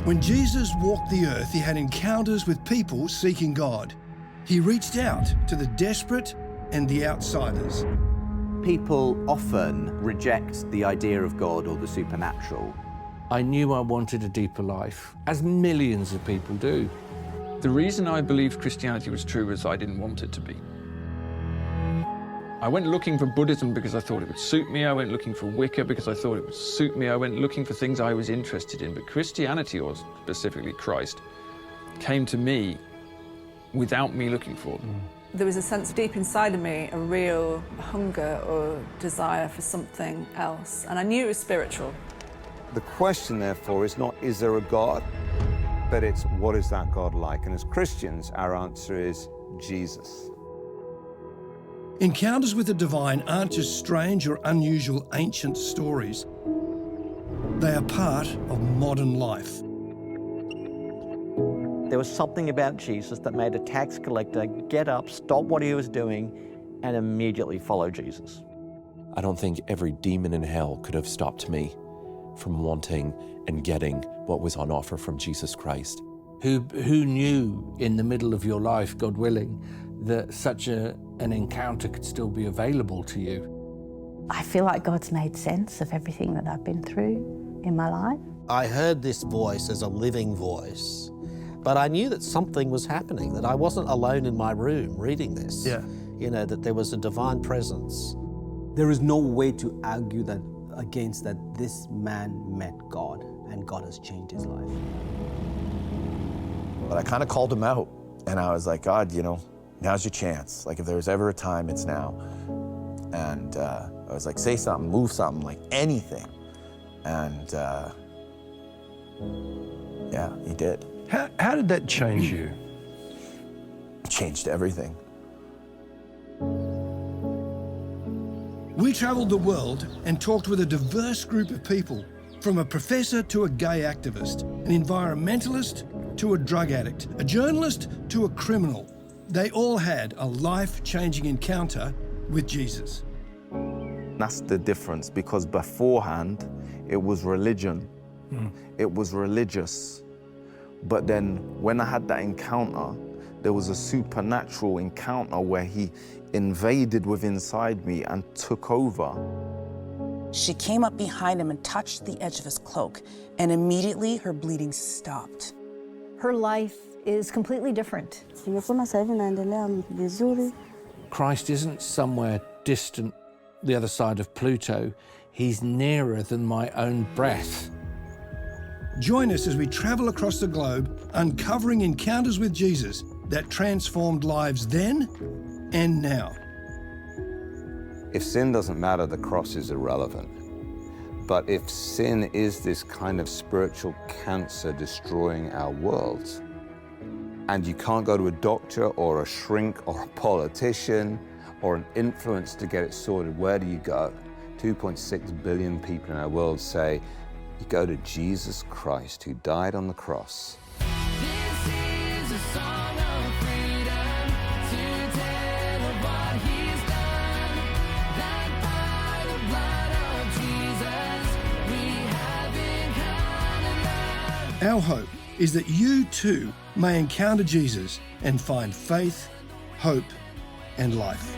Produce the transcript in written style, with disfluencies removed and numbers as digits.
When Jesus walked the earth, he had encounters with people seeking God. He reached out to the desperate and the outsiders. People often reject the idea of God or the supernatural. I knew I wanted a deeper life, as millions of people do. The reason I believed Christianity was true was I didn't want it to be. I went looking for Buddhism because I thought it would suit me. I went looking for Wicca because I thought it would suit me. I went looking for things I was interested in. But Christianity, or specifically Christ, came to me without me looking for them. There was a sense deep inside of me, a real hunger or desire for something else. And I knew it was spiritual. The question, therefore, is not, is there a God? But it's, what is that God like? And as Christians, our answer is Jesus. Encounters with the divine aren't just strange or unusual ancient stories. They are part of modern life. There was something about Jesus that made a tax collector get up, stop what he was doing, and immediately follow Jesus. I don't think every demon in hell could have stopped me from wanting and getting what was on offer from Jesus Christ. Who knew in the middle of your life, God willing, that such an encounter could still be available to you? I feel like God's made sense of everything that I've been through in my life. I heard this voice as a living voice, but I knew that something was happening, that I wasn't alone in my room reading this. Yeah. You know, that there was a divine presence. There is no way to argue that against that this man met God and God has changed his life. But I kind of called him out, and I was like, God, you know, now's your chance. Like, if there was ever a time, it's now. And I was like, say something, move something, like anything. And yeah, he did. How did that change you? It changed everything. We travelled the world and talked with a diverse group of people, from a professor to a gay activist, an environmentalist to a drug addict, a journalist to a criminal. They all had a life-changing encounter with Jesus. That's the difference, because beforehand, it was religion. It was religious. But then when I had that encounter, there was a supernatural encounter where he invaded within inside me and took over. She came up behind him and touched the edge of his cloak, and immediately her bleeding stopped. Her life is completely different. Christ isn't somewhere distant, the other side of Pluto. He's nearer than my own breath. Join us as we travel across the globe, uncovering encounters with Jesus that transformed lives then and now. If sin doesn't matter, the cross is irrelevant. But if sin is this kind of spiritual cancer destroying our world, and you can't go to a doctor or a shrink or a politician or an influence to get it sorted, where do you go? 2.6 billion people in our world say, you go to Jesus Christ, who died on the cross. This is a song of freedom to tell of what he's done. That by the blood of Jesus, we have encountered love. Our hope is that you too may encounter Jesus and find faith, hope, and life.